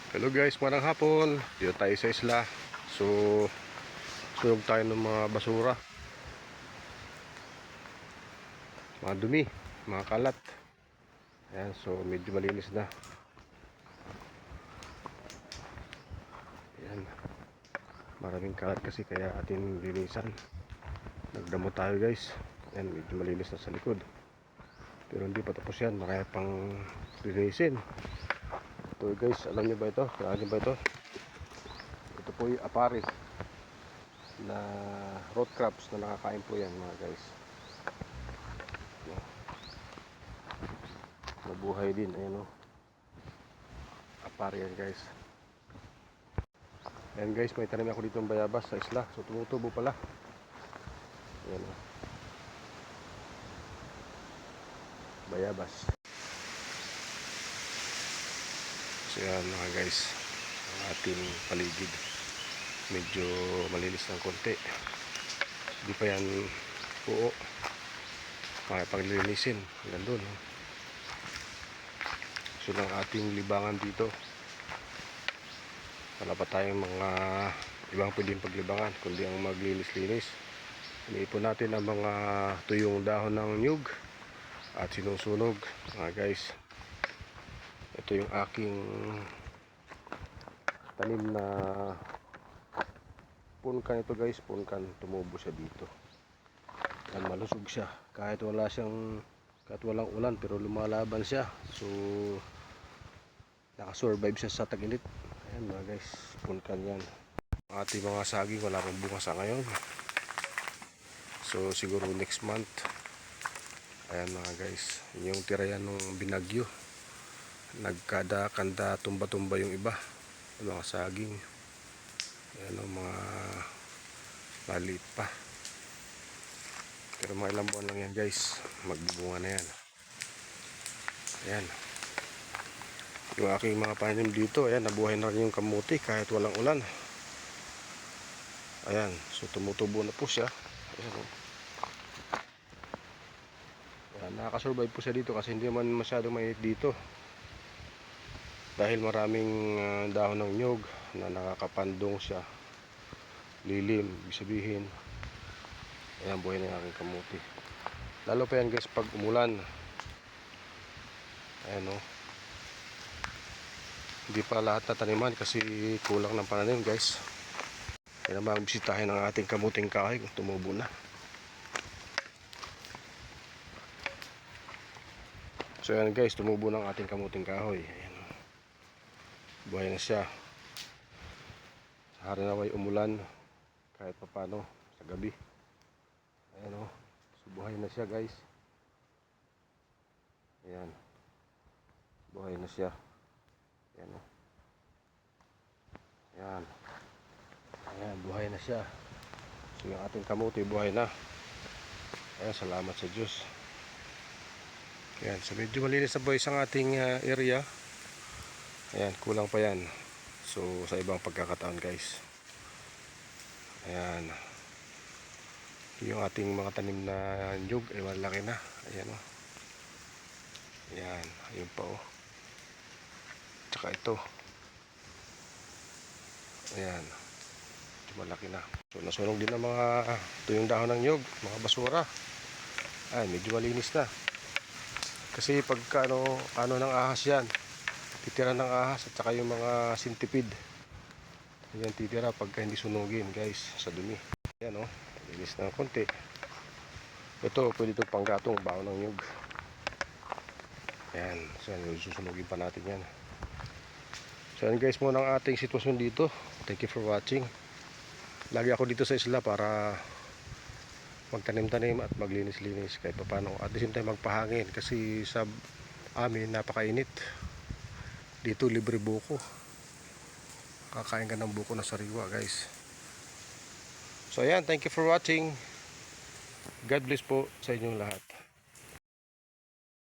Hello guys, magandang hapon. Dito tayo sa isla. So, sunog tayo ng mga basura, mga dumi, mga kalat. Ayan, so medyo malinis na. Ayan, maraming kalat kasi kaya ating linisan. Nagdamo tayo guys. Ayan, medyo malinis na sa likod. Pero hindi pa tapos yan, marami pang linisin. Ito guys, alam niyo ba ito? Kaya niyo ba ito? Ito po yung aparit na road crabs na nakakain po yan mga guys. Nabuhay din, ayan o. Aparit yan guys. Ayan guys, may tanim ako dito ng bayabas sa isla. So tumutubo pala. Ayan o. Bayabas. So yan mga guys, ang ating paligid. Medyo malinis ng konti. Hindi pa yan buo. Paglilinisin hanggang doon. So lang ating libangan dito. Wala pa tayong mga ibang pwedeng paglibangan kundi ang maglinis-linis. Iniipon natin ang mga tuyong dahon ng nyug at sinusunog mga guys. Ito yung aking tanim na punkan ito guys. Punkan, tumubo siya dito. Yan, malusog siya kahit walang ulan, pero lumalaban siya. So nakasurvive siya sa tag-init. Ayan mga guys, punkan yan. Ang ating mga saging wala pang bunga sa ngayon. So siguro next month. Ayan mga guys, yung tira yan nung binagyo. Nagkanda tumba-tumba yung iba, mga saging. Ayan o, mga maliit pa, pero mga ilang buwan lang yan guys, magbubunga na yan. Ayan yung aking mga panim dito. Ayan, nabuhay na rin yung kamuti kahit walang ulan. Ayan, so tumutubo na po siya. Ayan o. Ayan, nakakasurvive po siya dito kasi hindi man masyadong mainit dito. Dahil maraming dahon ng nyug na nakakapandong siya, lilim, ibig sabihin. Ayan, buhay na yung aking kamuti. Lalo pa yan guys pag umulan. Ayan o. Hindi pa lahat na taniman kasi kulang ng pananim guys. Kaya naman bisitahin ang ating kamuting kahoy kung tumubo na. So ayan guys, tumubo ng ating kamuting kahoy. Ayan o. Buhay na siya. Hari na way umulan kahit papano sa gabi. Ayan o. So buhay na siya guys. Ayan. Buhay na siya. Ayan o. Ayan. Ayan, buhay na siya. So yung ating kamuti buhay na. Ayan, salamat sa Diyos. Ayan, so medyo malinis na boys ang ating area. Ayan, kulang pa yan. So sa ibang pagkakataon guys. Ayan. Yung ating mga tanim na nyug ay malaki na. Ayan o. Ayan, ayun pa o. Tsaka ito. Ayan, malaki na. So nasunog din ang mga tuyong dahon ng nyug, mga basura. Ayan, medyo malinis na. Kasi pagka ano ng ahas yan, titira ng ahas at saka yung mga centipede. Ayan, titira pagka hindi sunugin guys sa dumi. Ayan o, malinis na konti. Ito, pwede itong panggatong baon ng nyug. Ayan, so susunugin pa natin yan. So yan guys, muna ang ating sitwasyon dito. Thank you for watching. Lagi ako dito sa isla para magtanim-tanim at maglinis-linis kahit paano. At the same time magpahangin kasi sa amin napakainit. Dito libre buko. Kakain ka ng buko na sariwa guys. So ayan, thank you for watching. God bless po sa inyong lahat.